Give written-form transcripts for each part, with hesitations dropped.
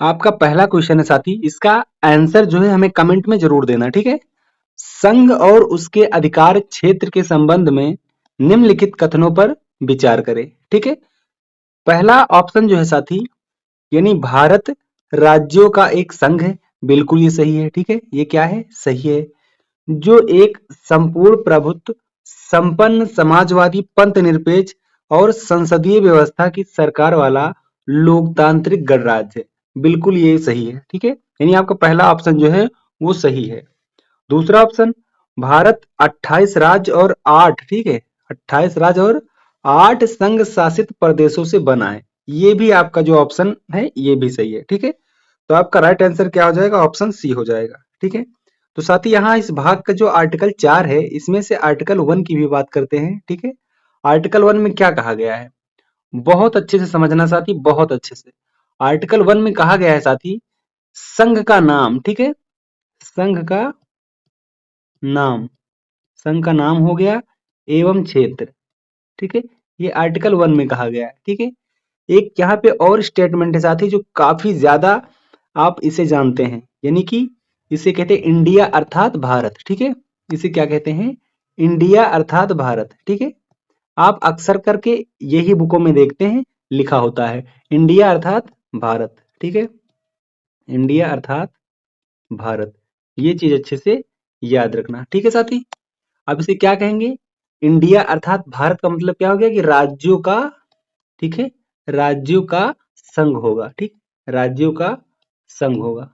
आपका पहला क्वेश्चन है साथी, इसका आंसर जो है हमें कमेंट में जरूर देना, ठीक है। संघ और उसके अधिकार क्षेत्र के संबंध में निम्नलिखित कथनों पर विचार करें, ठीक है। पहला ऑप्शन जो है साथी, यानी भारत राज्यों का एक संघ है, बिल्कुल ये सही है, ठीक है। ये क्या है? सही है। जो एक संपूर्ण प्रभुत्व संपन्न समाजवादी पंथ निरपेक्ष और संसदीय व्यवस्था की सरकार वाला लोकतांत्रिक गणराज्य है, बिल्कुल ये सही है, ठीक है। यानी आपका पहला ऑप्शन जो है वो सही है। दूसरा ऑप्शन, भारत 28 राज्य और 8, ठीक है, 28 राज्य और 8 संघ शासित प्रदेशों से बना है, ये भी आपका जो ऑप्शन है ये भी सही है, ठीक है। तो आपका राइट आंसर क्या हो जाएगा? ऑप्शन सी हो जाएगा, ठीक है। तो साथ ही यहाँ इस भाग का जो आर्टिकल 4 है, इसमें से आर्टिकल 1 की भी बात करते हैं, ठीक है। आर्टिकल 1 में क्या कहा गया है? बहुत अच्छे से समझना साथी, बहुत अच्छे से। आर्टिकल 1 में कहा गया है साथी, संघ का नाम, ठीक है, संघ का नाम, संघ का नाम हो गया एवं क्षेत्र, ठीक है। ये आर्टिकल 1 में कहा गया है, ठीक है। एक यहाँ पे और स्टेटमेंट है साथी जो काफी ज्यादा आप इसे जानते हैं, यानी कि इसे कहते हैं इंडिया अर्थात भारत, ठीक है। इसे क्या कहते हैं? इंडिया अर्थात भारत, ठीक है। आप अक्सर करके यही बुकों में देखते हैं लिखा होता है इंडिया अर्थात भारत, ठीक है। इंडिया अर्थात भारत, ये चीज अच्छे से याद रखना, ठीक है साथी। अब इसे क्या कहेंगे? इंडिया अर्थात भारत का मतलब क्या हो गया कि राज्यों का, ठीक है, राज्यों का संघ होगा, ठीक, राज्यों का संघ होगा।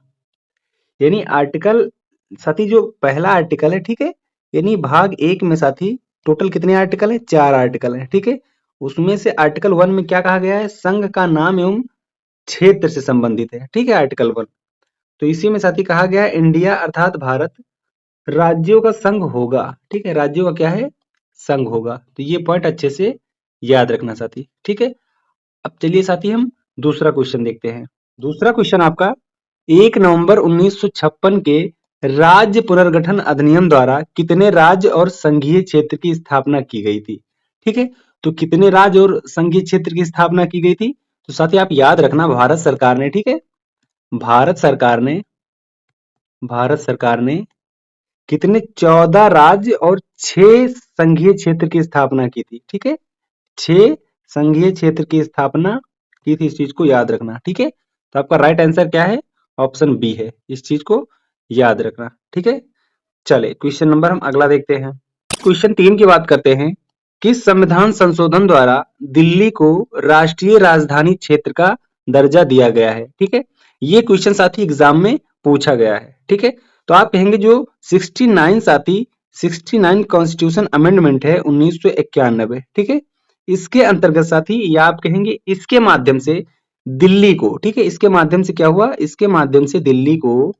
यानी आर्टिकल साथी जो पहला आर्टिकल है, ठीक है, यानी भाग 1 में साथी टोटल कितने आर्टिकल है? 4 आर्टिकल है, ठीक है। उसमें से आर्टिकल 1 में क्या कहा गया है? संघ का नाम एवं क्षेत्र से संबंधित है, ठीक है, आर्टिकल 1। तो इसी में साथी कहा गया है इंडिया अर्थात भारत राज्यों का संघ होगा, ठीक है, राज्यों का क्या है? संघ होगा। तो ये पॉइंट अच्छे से याद रखना साथी, ठीक है। अब चलिए साथी हम दूसरा क्वेश्चन देखते हैं। दूसरा क्वेश्चन आपका, 1 नवंबर 1956 के राज्य पुनर्गठन अधिनियम द्वारा कितने राज्य और संघीय क्षेत्र की स्थापना की गई थी, ठीक है। तो कितने राज्य और संघीय क्षेत्र की स्थापना की गई थी? तो साथी आप याद रखना, भारत सरकार ने, ठीक है, भारत सरकार ने, भारत सरकार ने कितने 14 राज्य और 6 संघीय क्षेत्र की स्थापना की थी, ठीक है। 6 संघीय क्षेत्र की स्थापना की थी, इस चीज को याद रखना, ठीक है। तो आपका राइट आंसर क्या है? ऑप्शन बी है, इस चीज को याद रखना, ठीक है। चले क्वेश्चन नंबर हम अगला देखते हैं। क्वेश्चन 3 की बात करते हैं। किस संविधान संशोधन द्वारा दिल्ली को राष्ट्रीय राजधानी क्षेत्र का दर्जा दिया गया है, ठीक है। ये क्वेश्चन साथी एग्जाम में पूछा गया है, ठीक है। तो आप कहेंगे जो 69 साथी 69 कॉन्स्टिट्यूशन अमेंडमेंट है 1991, ठीक है, इसके अंतर्गत साथी या आप कहेंगे इसके माध्यम से दिल्ली को, ठीक है, इसके माध्यम से क्या हुआ? इसके माध्यम से दिल्ली को,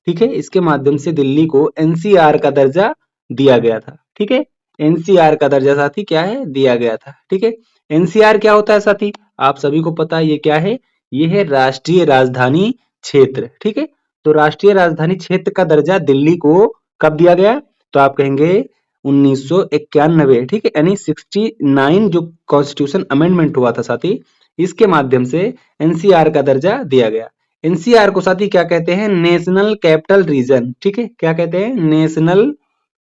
ठीक है, इसके माध्यम से दिल्ली को एनसीआर का दर्जा दिया गया था, ठीक है। एनसीआर का दर्जा साथी क्या है? दिया गया था, ठीक है। एनसीआर क्या होता है साथी? आप सभी को पता है ये क्या है? ये है राष्ट्रीय राजधानी क्षेत्र, ठीक है। तो राष्ट्रीय राजधानी क्षेत्र का दर्जा दिल्ली को कब दिया गया? तो आप कहेंगे 1991, ठीक है, यानी 69 जो कॉन्स्टिट्यूशन अमेंडमेंट हुआ था साथी, इसके माध्यम से एनसीआर का दर्जा दिया गया। एनसीआर को साथी क्या कहते हैं? नेशनल कैपिटल रीजन, ठीक है, क्या कहते हैं? नेशनल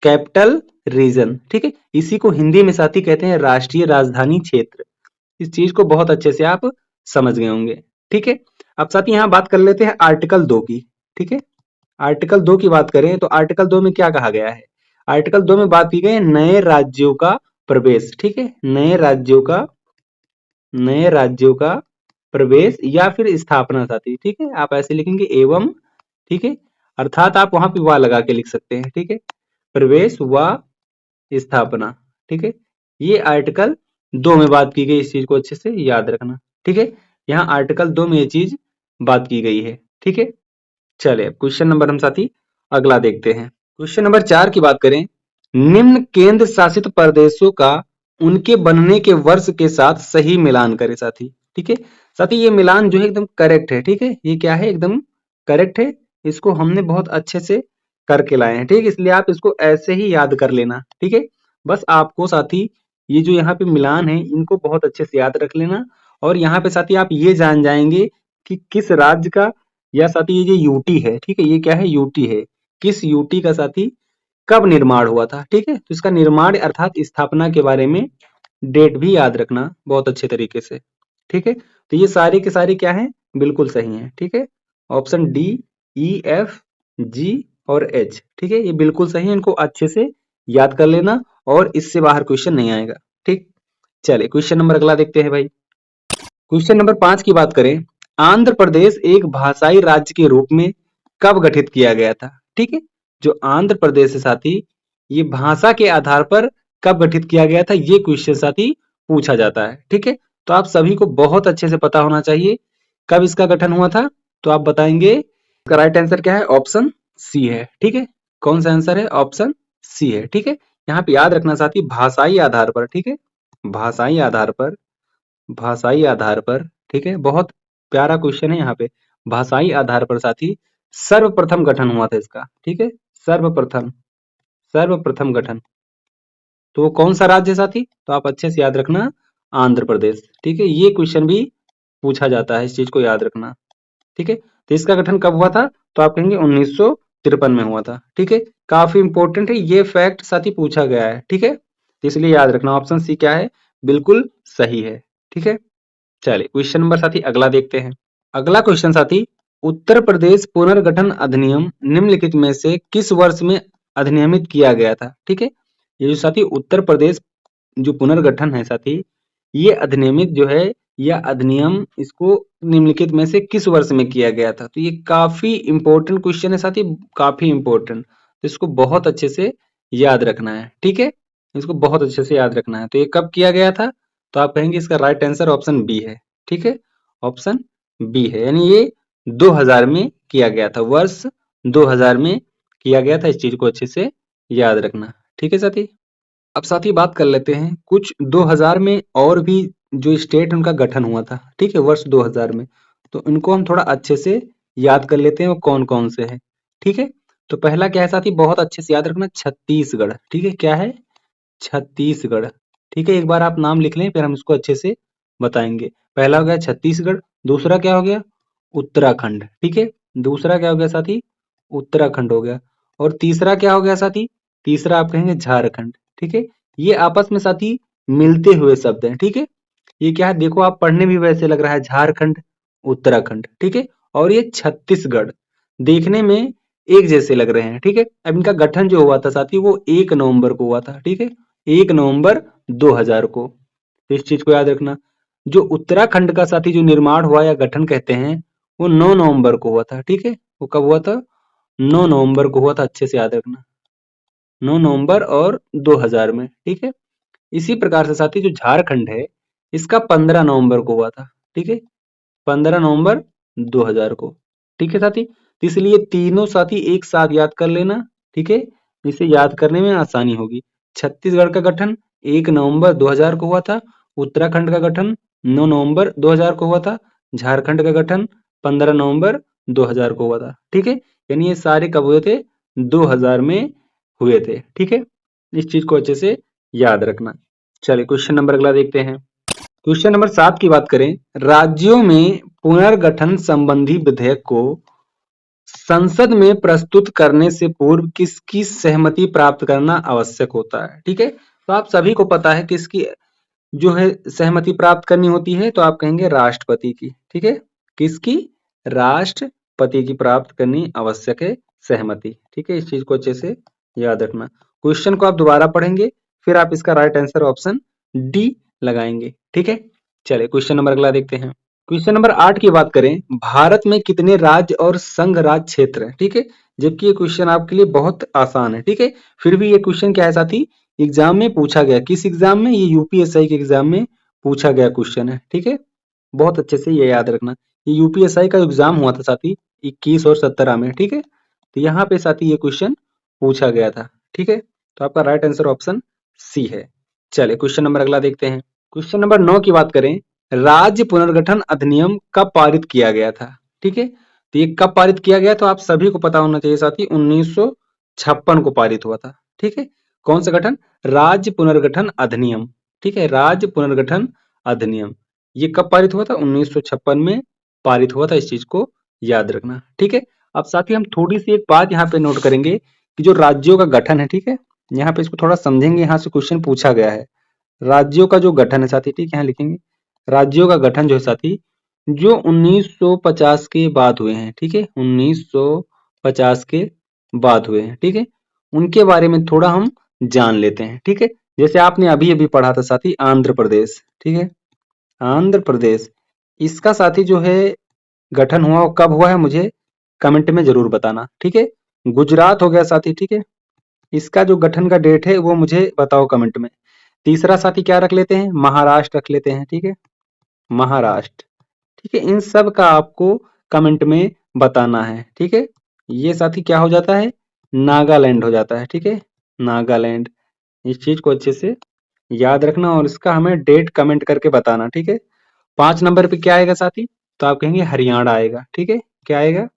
कैपिटल रीजन, ठीक है। इसी को हिंदी में साथी कहते हैं राष्ट्रीय राजधानी क्षेत्र। इस चीज को बहुत अच्छे से आप समझ गए होंगे, ठीक है। अब साथी यहाँ बात कर लेते हैं आर्टिकल 2 की, ठीक है। आर्टिकल 2 की बात करें तो आर्टिकल 2 में क्या कहा गया है? आर्टिकल 2 में बात की गई है नए राज्यों का प्रवेश, ठीक है, नए राज्यों का, नए राज्यों का प्रवेश या फिर स्थापना साथी, ठीक है, आप ऐसे लिखेंगे एवं, ठीक है, अर्थात आप वहां पे व लगा के लिख सकते हैं, ठीक है, प्रवेश व स्थापना, ठीक है। ये आर्टिकल 2 में बात की गई, इस चीज को अच्छे से याद रखना, ठीक है। यहाँ आर्टिकल 2 में ये चीज बात की गई है, ठीक है। चले अब क्वेश्चन नंबर हम साथी अगला देखते हैं। क्वेश्चन नंबर 4 की बात करें। निम्न केंद्र शासित प्रदेशों का उनके बनने के वर्ष के साथ सही मिलान करें साथी, ठीक है। साथी ये मिलान जो है एकदम करेक्ट है, ठीक है, ये क्या है? एकदम करेक्ट है। इसको हमने बहुत अच्छे से करके लाए हैं, ठीक है, इसलिए आप इसको ऐसे ही याद कर लेना, ठीक है। बस आपको साथी ये जो यहाँ पे मिलान है इनको बहुत अच्छे से याद रख लेना, और यहाँ पे साथी आप ये जान जाएंगे कि किस राज्य का या साथी ये जो यूटी है, ठीक है, ये क्या है, यूटी है, किस यूटी का साथी कब निर्माण हुआ था, ठीक है। तो इसका निर्माण अर्थात स्थापना के बारे में डेट भी याद रखना बहुत अच्छे तरीके से, ठीक है। तो ये सारे के सारे क्या हैं, बिल्कुल सही हैं, ठीक है। ऑप्शन डी, ई, एफ, जी और एच, ठीक है, ये बिल्कुल सही है, इनको अच्छे से याद कर लेना और इससे बाहर क्वेश्चन नहीं आएगा, ठीक। चलिए क्वेश्चन नंबर अगला देखते हैं भाई। क्वेश्चन नंबर 5 की बात करें, आंध्र प्रदेश एक भाषाई राज्य के रूप में कब गठित किया गया था, ठीक है। जो आंध्र प्रदेश है साथी, ये भाषा के आधार पर कब गठित किया गया था, ये क्वेश्चन साथी पूछा जाता है, ठीक है। तो आप सभी को बहुत अच्छे से पता होना चाहिए कब इसका गठन हुआ था। तो आप बताएंगे इसका राइट आंसर क्या है, ऑप्शन सी है, ठीक है। कौन सा आंसर है, ऑप्शन सी है, ठीक है। यहाँ पे याद रखना साथी, भाषाई आधार पर, ठीक है, भाषाई आधार पर, भाषाई आधार पर, ठीक है, बहुत प्यारा क्वेश्चन है यहाँ पे। भाषाई आधार पर साथी सर्वप्रथम गठन हुआ था इसका, ठीक है, सर्वप्रथम, सर्वप्रथम गठन। तो वो कौन सा राज्य है साथी, तो आप अच्छे से याद रखना, आंध्र प्रदेश, ठीक है। ये क्वेश्चन भी पूछा जाता है, इस चीज को याद रखना, ठीक है। तो इसका गठन कब हुआ था, तो आप कहेंगे 1953 में हुआ था, ठीक है। काफी इंपॉर्टेंट है ये फैक्ट साथी, पूछा गया है, ठीक है। तो इसलिए याद रखना ऑप्शन सी क्या है, बिल्कुल सही है, ठीक है। चलिए क्वेश्चन नंबर साथी अगला देखते हैं। अगला क्वेश्चन साथी, उत्तर प्रदेश पुनर्गठन अधिनियम निम्नलिखित में से किस वर्ष में अधिनियमित किया गया था, ठीक है। ये जो साथी उत्तर प्रदेश जो पुनर्गठन है साथी, ये अधिनियमित जो है या अधिनियम इसको निम्नलिखित में से किस वर्ष में किया गया था। तो ये काफी इंपॉर्टेंट क्वेश्चन है साथी, काफी इंपॉर्टेंट, तो इसको बहुत अच्छे से याद रखना है, ठीक है। इसको बहुत अच्छे से याद रखना है। तो ये कब किया गया था, तो आप कहेंगे इसका राइट आंसर ऑप्शन बी है, ठीक है, ऑप्शन बी है, यानी ये 2000 में किया गया था, वर्ष 2000 में किया गया था। इस चीज को अच्छे से याद रखना, ठीक है साथी। अब साथी बात कर लेते हैं कुछ 2000 में और भी जो स्टेट उनका गठन हुआ था, ठीक है, वर्ष 2000 में। तो इनको हम थोड़ा अच्छे से याद कर लेते हैं वो कौन कौन से हैं, ठीक है। तो पहला क्या है साथी, बहुत अच्छे से याद रखना, छत्तीसगढ़, ठीक है, क्या है, छत्तीसगढ़, ठीक है। एक बार आप नाम लिख लें फिर हम इसको अच्छे से बताएंगे। पहला हो गया छत्तीसगढ़, दूसरा क्या हो गया, उत्तराखंड, ठीक है, दूसरा क्या हो गया साथी, उत्तराखंड हो गया। और तीसरा क्या हो गया साथी, तीसरा आप कहेंगे झारखंड, ठीक है। ये आपस में साथी मिलते हुए शब्द हैं, ठीक है। ये क्या है, देखो आप पढ़ने भी वैसे लग रहा है, झारखंड, उत्तराखंड, ठीक है। और ये छत्तीसगढ़ देखने में एक जैसे लग रहे हैं, ठीक है। अब इनका गठन जो हुआ था साथी वो 1 नवंबर को हुआ था, ठीक है, 1 नवंबर 2000 को। तो इस चीज को याद रखना। जो उत्तराखंड का साथी जो निर्माण हुआ या गठन कहते हैं वो 9 नवंबर को हुआ था, ठीक है। वो कब हुआ था, 9 नवंबर को हुआ था, अच्छे से याद रखना, 9 नवंबर और 2000 में, ठीक है। इसी प्रकार से साथी जो झारखंड है इसका 15 नवंबर को हुआ था, ठीक है, 15 नवंबर 2000 को, ठीक है साथी। तो इसलिए तीनों साथी एक साथ याद कर लेना, ठीक है, इसे याद करने में आसानी होगी। छत्तीसगढ़ का गठन 1 नवंबर 2000 को हुआ था, उत्तराखंड का गठन 9 नवंबर 2000 को हुआ था, झारखंड का गठन 15 नवंबर 2000 को हुआ था, ठीक है। यानी ये सारे कब हुए थे, 2000 में हुए थे, ठीक है। इस चीज को अच्छे से याद रखना। चलिए क्वेश्चन नंबर अगला देखते हैं। क्वेश्चन नंबर 7 की बात करें, राज्यों में पुनर्गठन संबंधी विधेयक को संसद में प्रस्तुत करने से पूर्व किसकी सहमति प्राप्त करना आवश्यक होता है, ठीक है। तो आप सभी को पता है किसकी जो है सहमति प्राप्त करनी होती है, तो आप कहेंगे राष्ट्रपति की, ठीक है, किसकी, राष्ट्रपति की प्राप्त करनी आवश्यक है सहमति, ठीक है। इस चीज को अच्छे से याद रखना। क्वेश्चन को आप दोबारा पढ़ेंगे फिर आप इसका राइट आंसर ऑप्शन डी लगाएंगे, ठीक है। चलिए क्वेश्चन नंबर अगला देखते हैं। क्वेश्चन नंबर 8 की बात करें, भारत में कितने राज्य और संघ राज्य क्षेत्र हैं, ठीक है। जबकि ये क्वेश्चन आपके लिए बहुत आसान है, ठीक है, फिर भी ये क्वेश्चन क्या है साथी, एग्जाम में पूछा गया, किस एग्जाम में, ये यूपीएसआई के एग्जाम में पूछा गया क्वेश्चन है, ठीक है। बहुत अच्छे से ये याद रखना, ये यूपीएसआई का एग्जाम हुआ था साथी 21 और 17 में, ठीक है। तो यहाँ पे साथी ये क्वेश्चन पूछा गया था, ठीक है। तो आपका राइट आंसर ऑप्शन सी है। चलिए क्वेश्चन नंबर अगला देखते हैं। क्वेश्चन नंबर 9 की बात करें, राज्य पुनर्गठन अधिनियम कब पारित किया गया था, ठीक है। तो ये कब पारित किया गया, तो आप सभी को पता होना चाहिए साथी, 1956 को पारित हुआ था, ठीक है। कौन सा गठन, राज्य पुनर्गठन अधिनियम, ठीक है, राज्य पुनर्गठन अधिनियम, ये कब पारित हुआ था, 1956 में पारित हुआ था, इस चीज को याद रखना, ठीक है। अब साथ ही हम थोड़ी सी एक बात यहाँ पे नोट करेंगे कि जो राज्यों का गठन है, ठीक है, यहाँ पे इसको थोड़ा समझेंगे, यहाँ से क्वेश्चन पूछा गया है। राज्यों का जो गठन है साथी, ठीक है, यहाँ लिखेंगे राज्यों का गठन जो है साथी, जो 1950 के बाद हुए हैं, ठीक है, 1950 के बाद हुए हैं, ठीक है, उनके बारे में थोड़ा हम जान लेते हैं, ठीक है। जैसे आपने अभी अभी पढ़ा था साथी आंध्र प्रदेश, ठीक है, आंध्र प्रदेश, इसका साथी जो है गठन हुआ वो कब हुआ है मुझे कमेंट में जरूर बताना, ठीक है। गुजरात हो गया साथी, ठीक है, इसका जो गठन का डेट है वो मुझे बताओ कमेंट में। तीसरा साथी क्या रख लेते हैं, महाराष्ट्र रख लेते हैं, ठीक है, महाराष्ट्र, ठीक है। इन सब का आपको कमेंट में बताना है, ठीक है। ये साथी क्या हो जाता है, नागालैंड हो जाता है, ठीक है, नागालैंड। इस चीज को अच्छे से याद रखना और इसका हमें डेट कमेंट करके बताना, ठीक है। 5 नंबर पे क्या आएगा साथी, तो आप कहेंगे हरियाणा आएगा, ठीक है, क्या आएगा,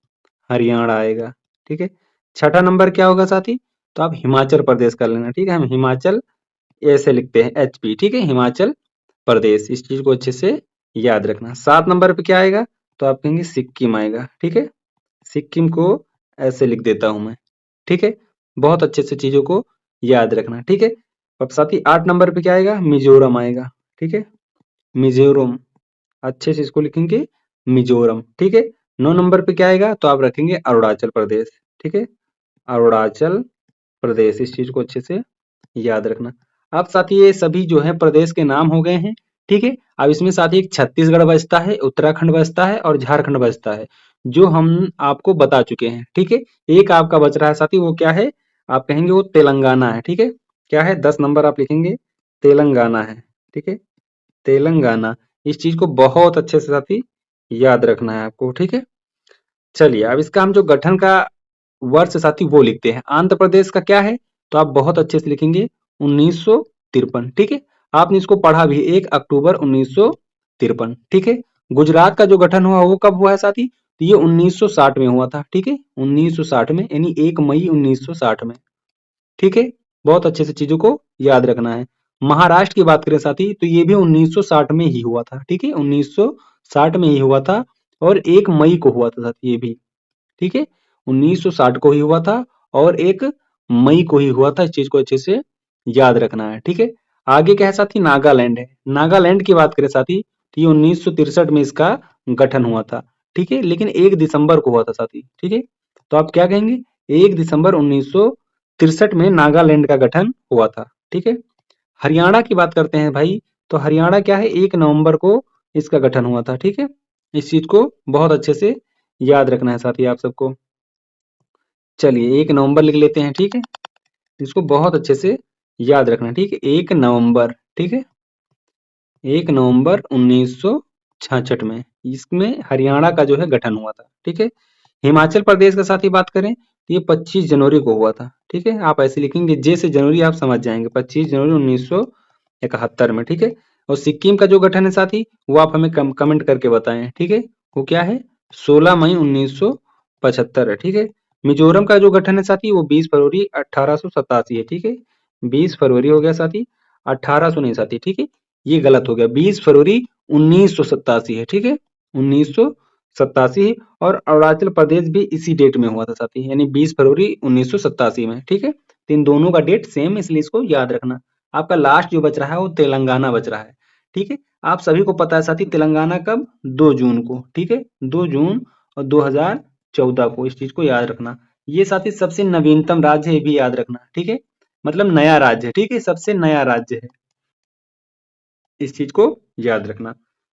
हरियाणा आएगा, ठीक है। छठा नंबर क्या होगा साथी, तो आप हिमाचल प्रदेश कर लेना, ठीक है, हम हिमाचल ऐसे लिखते हैं HP, ठीक है, हिमाचल प्रदेश, इस चीज को अच्छे से याद रखना। 7 नंबर पे क्या आएगा, तो आप कहेंगे सिक्किम आएगा, ठीक है, सिक्किम को ऐसे लिख देता हूं मैं, ठीक है। बहुत अच्छे से चीजों को याद रखना, ठीक है। अब साथ ही 8 नंबर पे क्या आएगा, मिजोरम आएगा, ठीक है, मिजोरम, अच्छे से इसको लिखेंगे मिजोरम, ठीक है। 9 नंबर पे क्या आएगा, तो आप रखेंगे अरुणाचल प्रदेश, ठीक है, अरुणाचल प्रदेश, इस चीज को अच्छे से याद रखना। अब साथी ये सभी जो है प्रदेश के नाम हो गए हैं, ठीक है। अब इसमें साथी एक छत्तीसगढ़ बचता है, उत्तराखंड बचता है और झारखंड बचता है, जो हम आपको बता चुके हैं, ठीक है। एक आपका बच रहा है साथी, वो क्या है, आप कहेंगे वो तेलंगाना है, ठीक है, क्या है, 10 नंबर आप लिखेंगे तेलंगाना है, ठीक है, तेलंगाना। इस चीज को बहुत अच्छे से साथी याद रखना है आपको, ठीक है। चलिए अब इसका हम जो गठन का वर्ष साथी वो लिखते हैं। आंध्र प्रदेश का क्या है, तो आप बहुत अच्छे से लिखेंगे 1953, ठीक है। आपने इसको पढ़ा भी 1 अक्टूबर 1953, ठीक है। गुजरात का जो गठन हुआ वो कब हुआ है साथी, तो ये 1960 में हुआ था, ठीक है, 1960 में, यानी 1 मई 1960 में, ठीक है। बहुत अच्छे से चीजों को याद रखना है। महाराष्ट्र की बात करें साथी, तो ये भी 1960 में ही हुआ था, ठीक है, 1960 में ही हुआ था और 1 मई को हुआ था साथी ये भी, ठीक है, 1960 को ही हुआ था और 1 मई को ही हुआ था, इस चीज को अच्छे से याद रखना है, ठीक है। आगे क्या है साथी, नागालैंड है। नागालैंड की बात करें साथी, तो ये 1963 में इसका गठन हुआ था, ठीक है, लेकिन 1 दिसंबर को हुआ था साथी, ठीक है। तो आप क्या कहेंगे, 1 दिसंबर 1963 में नागालैंड का गठन हुआ था, ठीक है। हरियाणा की बात करते हैं भाई, तो हरियाणा क्या है, 1 नवंबर को इसका गठन हुआ था, ठीक है। इस चीज को बहुत अच्छे से याद रखना है साथी आप सबको। चलिए 1 नवंबर लिख लेते हैं, ठीक है, इसको बहुत अच्छे से याद रखना, ठीक है, 1 नवंबर, ठीक है, 1 नवंबर 1966 में इसमें हरियाणा का जो है गठन हुआ था, ठीक है। हिमाचल प्रदेश का साथ ही बात करें तो ये 25 जनवरी को हुआ था, ठीक है, आप ऐसे लिखेंगे जे से जनवरी आप समझ जाएंगे, 25 जनवरी 1971 में, ठीक है। और सिक्किम का जो गठन है साथी वो आप हमें कमेंट करके बताएं, ठीक है, वो क्या है, 16 मई 1975 है, ठीक है। मिजोरम का जो गठन है साथी वो 20 फरवरी 1887 है, ठीक है, 20 फरवरी हो गया साथी, 1800 नहीं साथी, ठीक है, ये गलत हो गया, 20 फरवरी 1987 है, ठीक है, 1987। और अरुणाचल प्रदेश भी इसी डेट में हुआ था साथी, यानी 20 फरवरी 1987 में, ठीक है। तो इन दोनों का डेट सेम, इसलिए इसको याद रखना। आपका लास्ट जो बच रहा है वो तेलंगाना बच रहा है, ठीक है। आप सभी को पता है साथी तेलंगाना कब, 2 जून को, ठीक है, 2 जून और 2014 को, इस चीज को याद रखना। ये साथी सबसे नवीनतम राज्य है, ये भी याद रखना, ठीक है, मतलब नया राज्य है, ठीक है, सबसे नया राज्य है, इस चीज को याद रखना।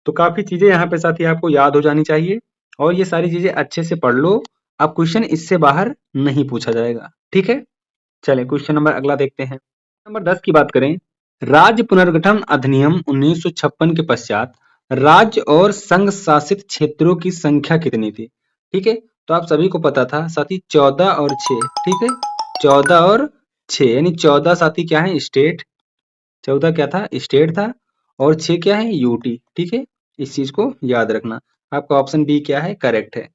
तो काफी चीजें यहाँ पे साथी आपको याद हो जानी चाहिए और ये सारी चीजें अच्छे से पढ़ लो, अब क्वेश्चन इससे बाहर नहीं पूछा जाएगा, ठीक है। चलिए क्वेश्चन नंबर अगला देखते हैं। नंबर 10 की बात करें, राज्य पुनर्गठन अधिनियम 1956 के पश्चात राज्य और संघ शासित क्षेत्रों की संख्या कितनी थी, ठीक है। तो आप सभी को पता था साथी 14 और 6, ठीक है, 14 और 6, यानी 14 साथी क्या है, स्टेट, 14 क्या था, स्टेट था, और 6 क्या है, यूटी, ठीक है। इस चीज को याद रखना। आपका ऑप्शन बी क्या है, करेक्ट है।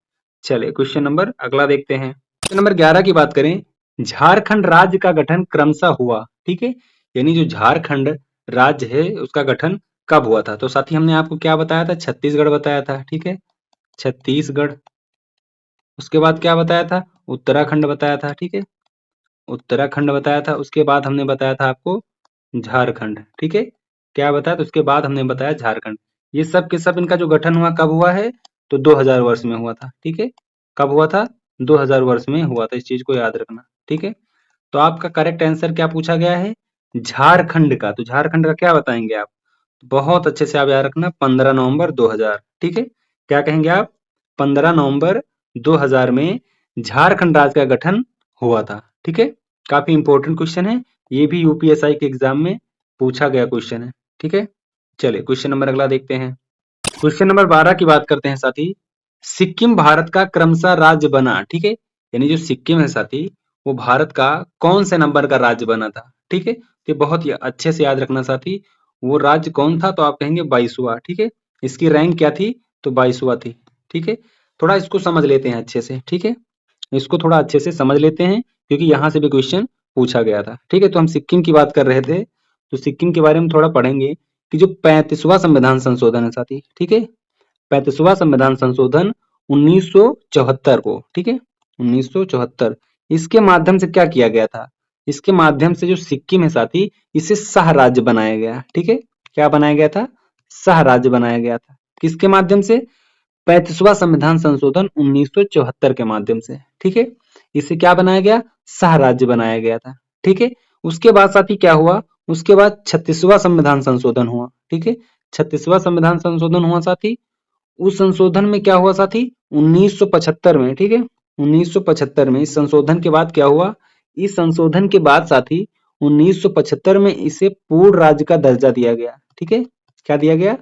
चलिए क्वेश्चन नंबर अगला देखते हैं। क्वेश्चन नंबर 11 की बात करें, झारखंड राज्य का गठन क्रमशः हुआ, ठीक है, यानी जो झारखंड राज्य है उसका गठन कब हुआ था, तो साथी हमने आपको क्या बताया था, छत्तीसगढ़ बताया था, ठीक है, छत्तीसगढ़, उसके बाद क्या बताया था, उत्तराखंड बताया था, ठीक है, उत्तराखंड बताया था। उसके बाद हमने बताया था आपको झारखंड, ठीक है, क्या बताया, तो उसके बाद हमने बताया झारखंड। ये सब के सब इनका जो गठन हुआ कब हुआ है, तो 2000 वर्ष में हुआ था, ठीक है, कब हुआ था, 2000 वर्ष में हुआ था, इस चीज को याद रखना, ठीक है। तो आपका करेक्ट आंसर क्या पूछा गया है, झारखंड का। तो झारखंड का क्या बताएंगे आप, बहुत अच्छे से आप याद रखना, 15 नवंबर 2000, ठीक है, क्या कहेंगे आप, 15 नवंबर 2000 में झारखंड राज्य का गठन हुआ था, ठीक है। काफी इंपॉर्टेंट क्वेश्चन है, ये भी यूपीएसआई के एग्जाम में पूछा गया क्वेश्चन है, ठीक है। चलिए क्वेश्चन नंबर अगला देखते हैं। क्वेश्चन नंबर 12 की बात करते हैं साथी। सिक्किम भारत का क्रमशः राज्य बना, ठीक है, यानी जो सिक्किम है साथी, वो भारत का कौन से नंबर का राज्य बना था, ठीक है। ये बहुत ही अच्छे से याद रखना साथी, वो राज्य कौन था, तो आप कहेंगे 22वां, ठीक है। इसकी रैंक क्या थी, तो 22वां थी, ठीक है। थोड़ा इसको समझ लेते हैं अच्छे से, ठीक है, इसको थोड़ा अच्छे से समझ लेते हैं, क्योंकि यहाँ से भी क्वेश्चन पूछा गया था, ठीक है। तो हम सिक्किम की बात कर रहे थे, तो सिक्किम के बारे में थोड़ा पढ़ेंगे कि जो 35वां संविधान संशोधन है साथी, ठीक है, 35वां संविधान संशोधन 1974 को, ठीक है, 1974, इसके माध्यम से क्या किया गया था, इसके माध्यम से जो सिक्किम है साथी, इसे सह राज्य बनाया गया, ठीक है, क्या बनाया गया था, सह राज्य बनाया गया था, किसके माध्यम से, 35वां संविधान संशोधन 1974 के माध्यम से, ठीक है। इसे क्या बनाया गया, सह राज्य बनाया गया था, ठीक है। उसके बाद साथी क्या हुआ, उसके बाद 36वां संविधान संशोधन हुआ, ठीक है, 36वां संविधान संशोधन हुआ साथी। उस संशोधन में क्या हुआ साथी, 1975 में, ठीक है, 1975 में इस संशोधन के बाद क्या हुआ, इस संशोधन के बाद साथी 1975 में इसे पूर्ण राज्य का दर्जा दिया गया, ठीक है, क्या दिया गया,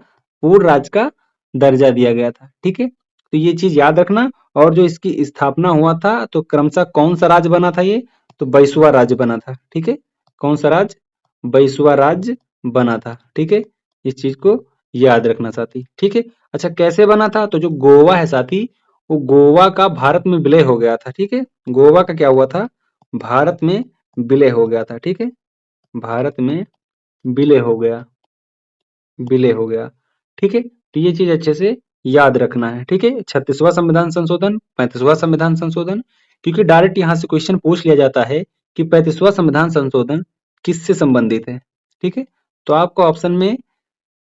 पूर्ण राज्य का दर्जा दिया गया था, ठीक है। तो ये चीज याद रखना। और जो इसकी स्थापना हुआ था, तो क्रमशः कौन सा राज्य बना था ये, तो 22वां राज्य बना था, ठीक है, कौन सा राज्य, 22वां राज्य बना था, ठीक है। इस चीज को याद रखना साथी, ठीक है। अच्छा कैसे बना था, तो जो गोवा है साथी, वो गोवा का भारत में विलय हो गया था, ठीक है, गोवा का क्या हुआ था, भारत में विलय हो गया था, ठीक है, भारत में विलय हो गया, विलय हो गया, ठीक है। तो ये चीज अच्छे से याद रखना है, ठीक है, 36वां संविधान संशोधन, 35वां संविधान संशोधन, क्योंकि डायरेक्ट यहाँ से क्वेश्चन पूछ लिया जाता है कि 35वां संविधान संशोधन किससे संबंधित है, ठीक है। तो आपको ऑप्शन में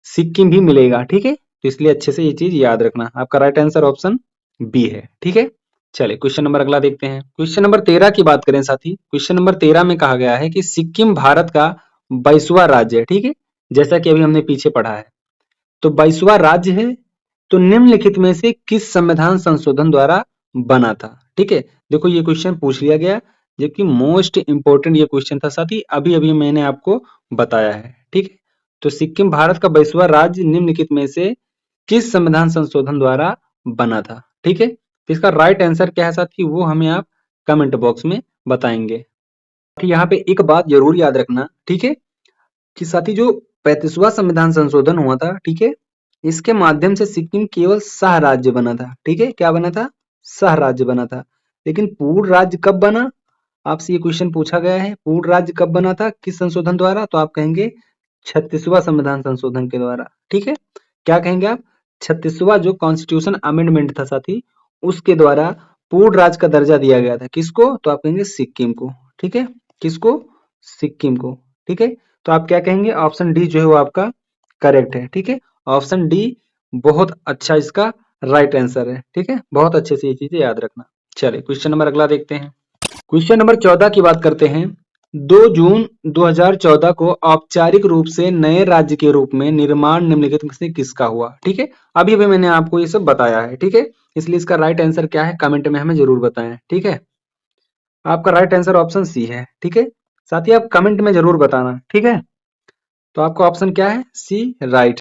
सिक्किम भी मिलेगा, ठीक है, तो इसलिए अच्छे से ये चीज याद रखना। आपका राइट आंसर ऑप्शन बी है, ठीक है। चलिए क्वेश्चन नंबर अगला देखते हैं। क्वेश्चन नंबर 13 की बात करें साथी, क्वेश्चन नंबर 13 में कहा गया है कि सिक्किम भारत का 22वां राज्य है, ठीक है, जैसा कि अभी हमने पीछे पढ़ा है, तो 22वां राज्य है, तो निम्नलिखित में से किस संविधान संशोधन द्वारा बना था, ठीक है। देखो ये क्वेश्चन पूछ लिया गया, जो कि मोस्ट इंपोर्टेंट ये क्वेश्चन था साथी, अभी अभी मैंने आपको बताया है, ठीक है। तो सिक्किम भारत का 22वां राज्य निम्नलिखित में से किस संविधान संशोधन द्वारा बना था, ठीक है। तो इसका राइट आंसर क्या है साथी, वो हमें आप कमेंट बॉक्स में बताएंगे। यहाँ पे एक बात जरूर याद रखना, ठीक है, कि साथी जो 35वां संविधान संशोधन हुआ था, ठीक है, इसके माध्यम से सिक्किम केवल सह राज्य बना था, ठीक है, क्या बना था, सह राज्य बना था। लेकिन पूर्ण राज्य कब बना, आपसे ये क्वेश्चन पूछा गया है, पूर्ण राज्य कब बना था, किस संशोधन द्वारा, तो आप कहेंगे 36वां संविधान संशोधन के द्वारा, ठीक है, क्या कहेंगे आप, 36वां जो कॉन्स्टिट्यूशन अमेंडमेंट था साथी, उसके द्वारा पूर्ण राज्य का दर्जा दिया गया था, किसको, तो आप कहेंगे सिक्किम को, ठीक है, किसको, सिक्किम को, ठीक है। तो आप क्या कहेंगे, ऑप्शन डी जो है वो आपका करेक्ट है, ठीक है, ऑप्शन डी बहुत अच्छा इसका राइट आंसर है, ठीक है, बहुत अच्छे से ये चीजें याद रखना। चलिए क्वेश्चन नंबर अगला देखते हैं। क्वेश्चन नंबर 14 की बात करते हैं। 2 जून 2014 को औपचारिक रूप से नए राज्य के रूप में निर्माण निम्नलिखित में से किसका हुआ, ठीक है, अभी अभी मैंने आपको ये सब बताया है, ठीक है, इसलिए इसका राइट आंसर क्या है, कमेंट में हमें जरूर बताएं, ठीक है। आपका राइट आंसर ऑप्शन सी है, ठीक है, साथ ही आप कमेंट में जरूर बताना, ठीक है। तो आपका ऑप्शन क्या है, सी राइट।